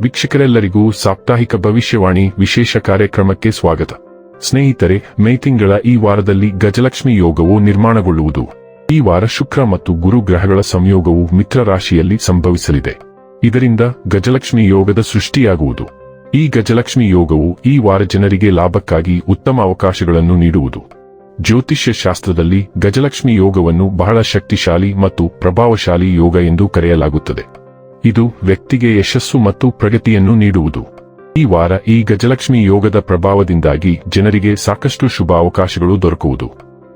ವೀಕ್ಷಕರೆಲ್ಲರಿಗೂ ಸಾಪ್ತಾಹಿಕ ಭವಿಷ್ಯವಾಣಿ ವಿಶೇಷ ಕಾರ್ಯಕ್ರಮಕ್ಕೆ ಸ್ವಾಗತ. ಸ್ನೇಹಿತರೆ, ಮೇ ತಿಂಗಳ ಈ ವಾರದಲ್ಲಿ ಗಜಲಕ್ಷ್ಮಿ ಯೋಗವು ನಿರ್ಮಾಣಗೊಳ್ಳುವುದು. ಈ ವಾರ ಶುಕ್ರ ಮತ್ತು ಗುರು ಗ್ರಹಗಳ ಸಂಯೋಗವು ಮಿತ್ರ ರಾಶಿಯಲ್ಲಿ ಸಂಭವಿಸಲಿದೆ. ಇದರಿಂದ ಗಜಲಕ್ಷ್ಮಿ ಯೋಗದ ಸೃಷ್ಟಿಯಾಗುವುದು. ಈ ಗಜಲಕ್ಷ್ಮಿ ಯೋಗವು ಈ ವಾರ ಜನರಿಗೆ ಲಾಭಕ್ಕಾಗಿ ಉತ್ತಮ ಅವಕಾಶಗಳನ್ನು ನೀಡುವುದು. ಜ್ಯೋತಿಷ್ಯ ಶಾಸ್ತ್ರದಲ್ಲಿ ಗಜಲಕ್ಷ್ಮಿ ಯೋಗವನ್ನು ಬಹಳ ಶಕ್ತಿಶಾಲಿ ಮತ್ತು ಪ್ರಭಾವಶಾಲಿ ಯೋಗ ಎಂದು ಕರೆಯಲಾಗುತ್ತದೆ. ಇದು ವ್ಯಕ್ತಿಗೆ ಯಶಸ್ಸು ಮತ್ತು ಪ್ರಗತಿಯನ್ನು ನೀಡುವುದು. ಈ ವಾರ ಈ ಗಜಲಕ್ಷ್ಮಿ ಯೋಗದ ಪ್ರಭಾವದಿಂದಾಗಿ ಜನರಿಗೆ ಸಾಕಷ್ಟು ಶುಭ ಅವಕಾಶಗಳು ದೊರಕುವುದು.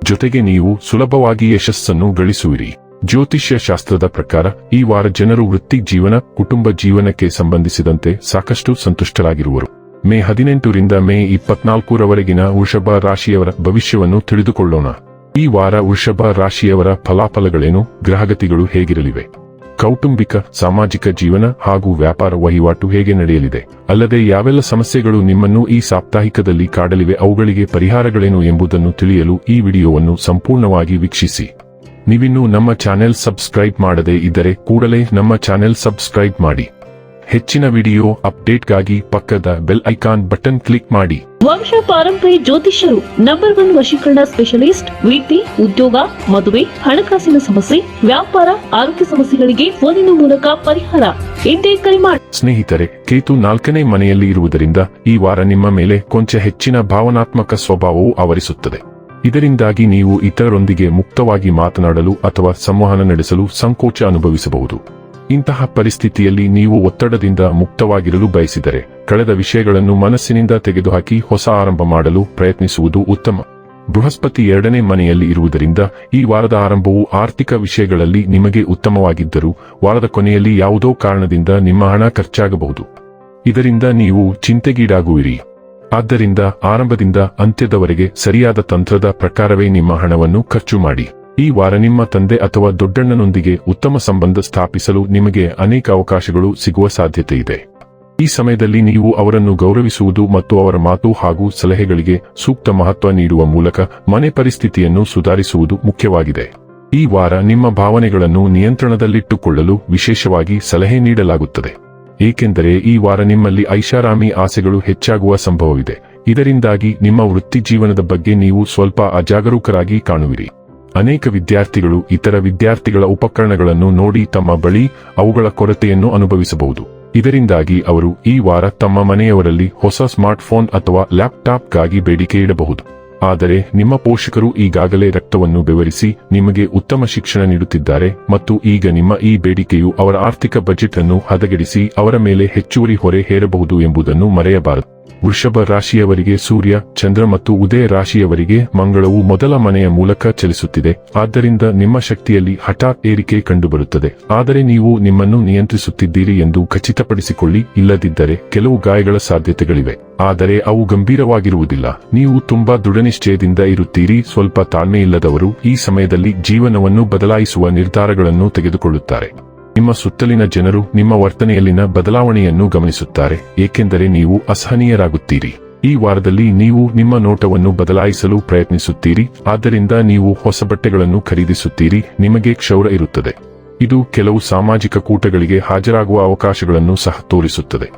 ಜೊತೆಗೆ ನೀವು ಸುಲಭವಾಗಿ ಯಶಸ್ಸನ್ನು ಗಳಿಸುವಿರಿ. ಜ್ಯೋತಿಷ್ಯ ಶಾಸ್ತ್ರದ ಪ್ರಕಾರ ಈ ವಾರ ಜನರು ವೃತ್ತಿ ಜೀವನ, ಕುಟುಂಬ ಜೀವನಕ್ಕೆ ಸಂಬಂಧಿಸಿದಂತೆ ಸಾಕಷ್ಟು ಸಂತುಷ್ಟರಾಗಿರುವರು. ಮೇ 18 ರಿಂದ ಮೇ 24ರವರೆಗಿನ ವೃಷಭ ರಾಶಿಯವರ ಭವಿಷ್ಯವನ್ನು ತಿಳಿದುಕೊಳ್ಳೋಣ. ಈ ವಾರ ವೃಷಭ ರಾಶಿಯವರ ಫಲಾಫಲಗಳೇನು, ಗ್ರಹಗತಿಗಳು ಹೇಗಿರಲಿವೆ, ಕೌಟುಂಬಿಕ, ಸಾಮಾಜಿಕ ಜೀವನ ಹಾಗೂ ವ್ಯಾಪಾರ ವಹಿವಾಟು ಹೇಗೆ ನಡೆಯಲಿದೆ, ಅಲ್ಲದೆ ಯಾವೆಲ್ಲ ಸಮಸ್ಯೆಗಳು ನಿಮ್ಮನ್ನು ಈ ಸಾಪ್ತಾಹಿಕದಲ್ಲಿ ಕಾಡಲಿವೆ, ಅವುಗಳಿಗೆ ಪರಿಹಾರಗಳೇನು ಎಂಬುದನ್ನು ತಿಳಿಯಲು ಈ ವಿಡಿಯೋವನ್ನು ಸಂಪೂರ್ಣವಾಗಿ ವೀಕ್ಷಿಸಿ. ನೀವಿನ್ನೂ ನಮ್ಮ ಚಾನೆಲ್ ಸಬ್ಸ್ಕ್ರೈಬ್ ಮಾಡದೇ ಇದ್ದರೆ ಕೂಡಲೇ ನಮ್ಮ ಚಾನೆಲ್ ಸಬ್ಸ್ಕ್ರೈಬ್ ಮಾಡಿ. ಹೆಚ್ಚಿನ ವಿಡಿಯೋ ಅಪ್ಡೇಟ್ಗಾಗಿ ಪಕ್ಕದ ಬೆಲ್ ಐಕಾನ್ ಬಟನ್ ಕ್ಲಿಕ್ ಮಾಡಿ. ವಂಶ ಪಾರಂಪರ್ಯ ಜ್ಯೋತಿಷ್ಯರು ನಂಬರ್ 1 ವಶೀಕರಣ ಸ್ಪೆಷಲಿಸ್ಟ್. ವೃತ್ತಿ, ಉದ್ಯೋಗ, ಮದುವೆ, ಹಣಕಾಸಿನ ಸಮಸ್ಯೆ, ವ್ಯಾಪಾರ, ಆರೋಗ್ಯ ಸಮಸ್ಯೆಗಳಿಗೆ ಫೋನಿನ ಮೂಲಕ ಪರಿಹಾರ. ಇಂದೇ ಕರೆ ಮಾಡಿ. ಸ್ನೇಹಿತರೆ, ಕೇತು 4ನೇ ಮನೆಯಲ್ಲಿ ಇರುವುದರಿಂದ ಈ ವಾರ ನಿಮ್ಮ ಮೇಲೆ ಕೊಂಚ ಹೆಚ್ಚಿನ ಭಾವನಾತ್ಮಕ ಸ್ವಭಾವವು ಆವರಿಸುತ್ತದೆ. ಇದರಿಂದಾಗಿ ನೀವು ಇತರರೊಂದಿಗೆ ಮುಕ್ತವಾಗಿ ಮಾತನಾಡಲು ಅಥವಾ ಸಂವಹನ ನಡೆಸಲು ಸಂಕೋಚ ಅನುಭವಿಸಬಹುದು. ಇಂತಹ ಪರಿಸ್ಥಿತಿಯಲ್ಲಿ ನೀವು ಒತ್ತಡದಿಂದ ಮುಕ್ತವಾಗಿರಲು ಬಯಸಿದರೆ ಕಳೆದ ವಿಷಯಗಳನ್ನು ಮನಸ್ಸಿನಿಂದ ತೆಗೆದುಹಾಕಿ ಹೊಸ ಆರಂಭ ಮಾಡಲು ಪ್ರಯತ್ನಿಸುವುದು ಉತ್ತಮ. ಬೃಹಸ್ಪತಿ 2ನೇ ಮನೆಯಲ್ಲಿ ಇರುವುದರಿಂದ ಈ ವಾರದ ಆರಂಭವು ಆರ್ಥಿಕ ವಿಷಯಗಳಲ್ಲಿ ನಿಮಗೆ ಉತ್ತಮವಾಗಿದ್ದರೂ ವಾರದ ಕೊನೆಯಲ್ಲಿ ಯಾವುದೋ ಕಾರಣದಿಂದ ನಿಮ್ಮ ಹಣ ಖರ್ಚಾಗಬಹುದು. ಇದರಿಂದ ನೀವು ಚಿಂತೆಗೀಡಾಗುವಿರಿ. ಆದ್ದರಿಂದ ಆರಂಭದಿಂದ ಅಂತ್ಯದವರೆಗೆ ಸರಿಯಾದ ತಂತ್ರದ ಪ್ರಕಾರವೇ ನಿಮ್ಮ ಹಣವನ್ನು ಖರ್ಚು ಮಾಡಿ. ಈ ವಾರ ನಿಮ್ಮ ತಂದೆ ಅಥವಾ ದೊಡ್ಡಣ್ಣನೊಂದಿಗೆ ಉತ್ತಮ ಸಂಬಂಧ ಸ್ಥಾಪಿಸಲು ನಿಮಗೆ ಅನೇಕ ಅವಕಾಶಗಳು ಸಿಗುವ ಸಾಧ್ಯತೆ ಇದೆ. ಈ ಸಮಯದಲ್ಲಿ ನೀವು ಅವರನ್ನು ಗೌರವಿಸುವುದು ಮತ್ತು ಅವರ ಮಾತು ಹಾಗೂ ಸಲಹೆಗಳಿಗೆ ಸೂಕ್ತ ಮಹತ್ವ ನೀಡುವ ಮೂಲಕ ಮನೆ ಪರಿಸ್ಥಿತಿಯನ್ನು ಸುಧಾರಿಸುವುದು ಮುಖ್ಯವಾಗಿದೆ. ಈ ವಾರ ನಿಮ್ಮ ಭಾವನೆಗಳನ್ನು ನಿಯಂತ್ರಣದಲ್ಲಿಟ್ಟುಕೊಳ್ಳಲು ವಿಶೇಷವಾಗಿ ಸಲಹೆ ನೀಡಲಾಗುತ್ತದೆ. ಏಕೆಂದರೆ ಈ ವಾರ ನಿಮ್ಮಲ್ಲಿ ಐಷಾರಾಮಿ ಆಸೆಗಳು ಹೆಚ್ಚಾಗುವ ಸಂಭವವಿದೆ. ಇದರಿಂದಾಗಿ ನಿಮ್ಮ ವೃತ್ತಿ ಜೀವನದ ಬಗ್ಗೆ ನೀವು ಸ್ವಲ್ಪ ಅಜಾಗರೂಕರಾಗಿ ಕಾಣುವಿರಿ. ಅನೇಕ ವಿದ್ಯಾರ್ಥಿಗಳು ಇತರ ವಿದ್ಯಾರ್ಥಿಗಳ ಉಪಕರಣಗಳನ್ನು ನೋಡಿ ತಮ್ಮ ಬಳಿ ಅವುಗಳ ಕೊರತೆಯನ್ನು ಅನುಭವಿಸಬಹುದು. ಇದರಿಂದಾಗಿ ಅವರು ಈ ವಾರ ತಮ್ಮ ಮನೆಯವರಲ್ಲಿ ಹೊಸ ಸ್ಮಾರ್ಟ್ಫೋನ್ ಅಥವಾ ಲ್ಯಾಪ್ಟಾಪ್ಗಾಗಿ ಬೇಡಿಕೆ ಇಡಬಹುದು. ಆದರೆ ನಿಮ್ಮ ಪೋಷಕರು ಈಗಾಗಲೇ ರಕ್ತವನ್ನು ಬೆವರಿಸಿ ನಿಮಗೆ ಉತ್ತಮ ಶಿಕ್ಷಣ ನೀಡುತ್ತಿದ್ದಾರೆ ಮತ್ತು ಈಗ ನಿಮ್ಮ ಈ ಬೇಡಿಕೆಯು ಅವರ ಆರ್ಥಿಕ ಬಜೆಟ್ ಅನ್ನು ಹದಗೆಡಿಸಿ ಅವರ ಮೇಲೆ ಹೆಚ್ಚುವರಿ ಹೊರೆ ಹೇರಬಹುದು ಎಂಬುದನ್ನು ಮರೆಯಬಾರದು. ವೃಷಭ ರಾಶಿಯವರಿಗೆ ಸೂರ್ಯ, ಚಂದ್ರ ಮತ್ತು ಉದಯ ರಾಶಿಯವರಿಗೆ ಮಂಗಳವು ಮೊದಲ ಮನೆಯ ಮೂಲಕ ಚಲಿಸುತ್ತಿದೆ. ಆದ್ದರಿಂದ ನಿಮ್ಮ ಶಕ್ತಿಯಲ್ಲಿ ಹಠಾತ್ ಏರಿಕೆ ಕಂಡುಬರುತ್ತದೆ. ಆದರೆ ನೀವು ನಿಮ್ಮನ್ನು ನಿಯಂತ್ರಿಸುತ್ತಿದ್ದೀರಿ ಎಂದು ಖಚಿತಪಡಿಸಿಕೊಳ್ಳಿ, ಇಲ್ಲದಿದ್ದರೆ ಕೆಲವು ಗಾಯಗಳ ಸಾಧ್ಯತೆಗಳಿವೆ. ಆದರೆ ಅವು ಗಂಭೀರವಾಗಿರುವುದಿಲ್ಲ. ನೀವು ತುಂಬಾ ದೃಢನಿಶ್ಚಯದಿಂದ ಇರುತ್ತೀರಿ. ಸ್ವಲ್ಪ ತಾಳ್ಮೆಯಿಲ್ಲದವರು ಈ ಸಮಯದಲ್ಲಿ ಜೀವನವನ್ನು ಬದಲಾಯಿಸುವ ನಿರ್ಧಾರಗಳನ್ನು ತೆಗೆದುಕೊಳ್ಳುತ್ತಾರೆ. ನಿಮ್ಮ ಸುತ್ತಲಿನ ಜನರು ನಿಮ್ಮ ವರ್ತನೆಯಲ್ಲಿನ ಬದಲಾವಣೆಯನ್ನು ಗಮನಿಸುತ್ತಾರೆ, ಏಕೆಂದರೆ ನೀವು ಅಸಹನೀಯರಾಗುತ್ತೀರಿ. ಈ ವಾರದಲ್ಲಿ ನೀವು ನಿಮ್ಮ ನೋಟವನ್ನು ಬದಲಾಯಿಸಲು ಪ್ರಯತ್ನಿಸುತ್ತೀರಿ. ಆದ್ದರಿಂದ ನೀವು ಹೊಸ ಬಟ್ಟೆಗಳನ್ನು ಖರೀದಿಸುತ್ತೀರಿ. ನಿಮಗೆ ಕ್ಷೌರ ಇರುತ್ತದೆ. ಇದು ಕೆಲವು ಸಾಮಾಜಿಕ ಕೂಟಗಳಿಗೆ ಹಾಜರಾಗುವ ಅವಕಾಶಗಳನ್ನು ಸಹ ತೋರಿಸುತ್ತದೆ.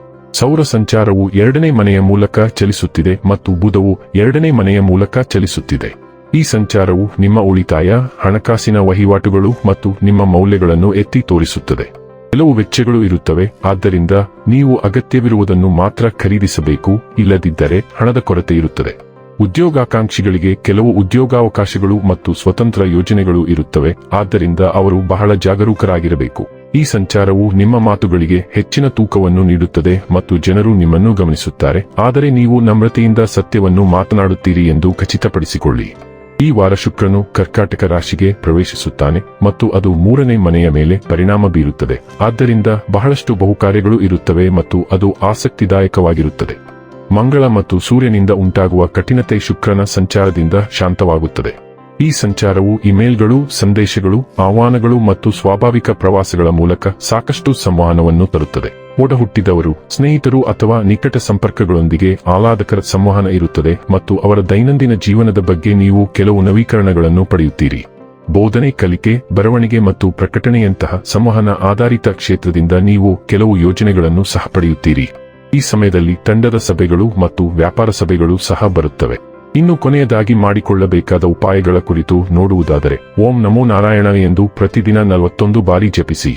ಸೌರ ಸಂಚಾರವು 2ನೇ ಮನೆಯ ಮೂಲಕ ಚಲಿಸುತ್ತಿದೆ ಮತ್ತು ಬುಧವು 2ನೇ ಮನೆಯ ಮೂಲಕ ಚಲಿಸುತ್ತಿದೆ. ಈ ಸಂಚಾರವು ನಿಮ್ಮ ಉಳಿತಾಯ, ಹಣಕಾಸಿನ ವಹಿವಾಟುಗಳು ಮತ್ತು ನಿಮ್ಮ ಮೌಲ್ಯಗಳನ್ನು ಎತ್ತಿ ತೋರಿಸುತ್ತದೆ. ಕೆಲವು ವೆಚ್ಚಗಳು ಇರುತ್ತವೆ, ಆದ್ದರಿಂದ ನೀವು ಅಗತ್ಯವಿರುವುದನ್ನು ಮಾತ್ರ ಖರೀದಿಸಬೇಕು, ಇಲ್ಲದಿದ್ದರೆ ಹಣದ ಕೊರತೆ ಇರುತ್ತದೆ. ಉದ್ಯೋಗಾಕಾಂಕ್ಷಿಗಳಿಗೆ ಕೆಲವು ಉದ್ಯೋಗಾವಕಾಶಗಳು ಮತ್ತು ಸ್ವತಂತ್ರ ಯೋಜನೆಗಳು ಇರುತ್ತವೆ, ಆದ್ದರಿಂದ ಅವರು ಬಹಳ ಜಾಗರೂಕರಾಗಿರಬೇಕು. ಈ ಸಂಚಾರವು ನಿಮ್ಮ ಮಾತುಗಳಿಗೆ ಹೆಚ್ಚಿನ ತೂಕವನ್ನು ನೀಡುತ್ತದೆ ಮತ್ತು ಜನರು ನಿಮ್ಮನ್ನು ಗಮನಿಸುತ್ತಾರೆ. ಆದರೆ ನೀವು ನಮ್ರತೆಯಿಂದ ಸತ್ಯವನ್ನು ಮಾತನಾಡುತ್ತೀರಿ ಎಂದು ಖಚಿತಪಡಿಸಿಕೊಳ್ಳಿ. ಈ ವಾರ ಶುಕ್ರನು ಕರ್ಕಾಟಕ ರಾಶಿಗೆ ಪ್ರವೇಶಿಸುತ್ತಾನೆ ಮತ್ತು ಅದು 3ನೇ ಮನೆಯ ಮೇಲೆ ಪರಿಣಾಮ ಬೀರುತ್ತದೆ. ಆದ್ದರಿಂದ ಬಹಳಷ್ಟು ಬಹುಕಾರ್ಯಗಳು ಇರುತ್ತವೆ ಮತ್ತು ಅದು ಆಸಕ್ತಿದಾಯಕವಾಗಿರುತ್ತದೆ. ಮಂಗಳ ಮತ್ತು ಸೂರ್ಯನಿಂದ ಉಂಟಾಗುವ ಕಠಿಣತೆ ಶುಕ್ರನ ಸಂಚಾರದಿಂದ ಶಾಂತವಾಗುತ್ತದೆ. ಈ ಸಂಚಾರವು ಇಮೇಲ್ಗಳು, ಸಂದೇಶಗಳು, ಆಹ್ವಾನಗಳು ಮತ್ತು ಸ್ವಾಭಾವಿಕ ಪ್ರವಾಸಗಳ ಮೂಲಕ ಸಾಕಷ್ಟು ಸಂವಹನವನ್ನು ತರುತ್ತದೆ. ಒಡಹುಟ್ಟಿದವರು, ಸ್ನೇಹಿತರು ಅಥವಾ ನಿಕಟ ಸಂಪರ್ಕಗಳೊಂದಿಗೆ ಆಹ್ಲಾದಕರ ಸಂವಹನ ಇರುತ್ತದೆ ಮತ್ತು ಅವರ ದೈನಂದಿನ ಜೀವನದ ಬಗ್ಗೆ ನೀವು ಕೆಲವು ನವೀಕರಣಗಳನ್ನು ಪಡೆಯುತ್ತೀರಿ. ಬೋಧನೆ, ಕಲಿಕೆ, ಬರವಣಿಗೆ ಮತ್ತು ಪ್ರಕಟಣೆಯಂತಹ ಸಂವಹನ ಆಧಾರಿತ ಕ್ಷೇತ್ರದಿಂದ ನೀವು ಕೆಲವು ಯೋಜನೆಗಳನ್ನು ಸಹ ಪಡೆಯುತ್ತೀರಿ. ಈ ಸಮಯದಲ್ಲಿ ತಂಡದ ಸಭೆಗಳು ಮತ್ತು ವ್ಯಾಪಾರ ಸಭೆಗಳು ಸಹ ಬರುತ್ತವೆ. ಇನ್ನು ಕೊನೆಯದಾಗಿ ಮಾಡಿಕೊಳ್ಳಬೇಕಾದ ಉಪಾಯಗಳ ಕುರಿತು ನೋಡುವುದಾದರೆ, ಓಂ ನಮೋ ನಾರಾಯಣ ಎಂದು ಪ್ರತಿದಿನ 41 ಬಾರಿ ಜಪಿಸಿ.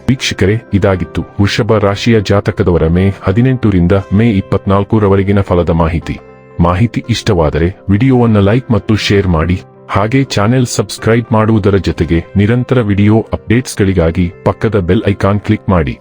ವೀಕ್ಷಕರೇ, ಇದಾಗಿತ್ತು ವೃಷಭ ರಾಶಿಯ ಜಾತಕದವರ ಮೇ 18 ರಿಂದ ಮೇ 24 ರವರೆಗಿನ ಫಲದ ಮಾಹಿತಿ ಇಷ್ಟವಾದರೆ ವಿಡಿಯೋವನ್ನು ಲೈಕ್ ಮತ್ತು ಶೇರ್ ಮಾಡಿ. ಹಾಗೆ ಚಾನೆಲ್ ಸಬ್ಸ್ಕ್ರೈಬ್ ಮಾಡುವುದರ ಜೊತೆಗೆ ನಿರಂತರ ವಿಡಿಯೋ ಅಪ್ಡೇಟ್ಸ್ಗಳಿಗಾಗಿ ಪಕ್ಕದ ಬೆಲ್ ಐಕಾನ್ ಕ್ಲಿಕ್ ಮಾಡಿ.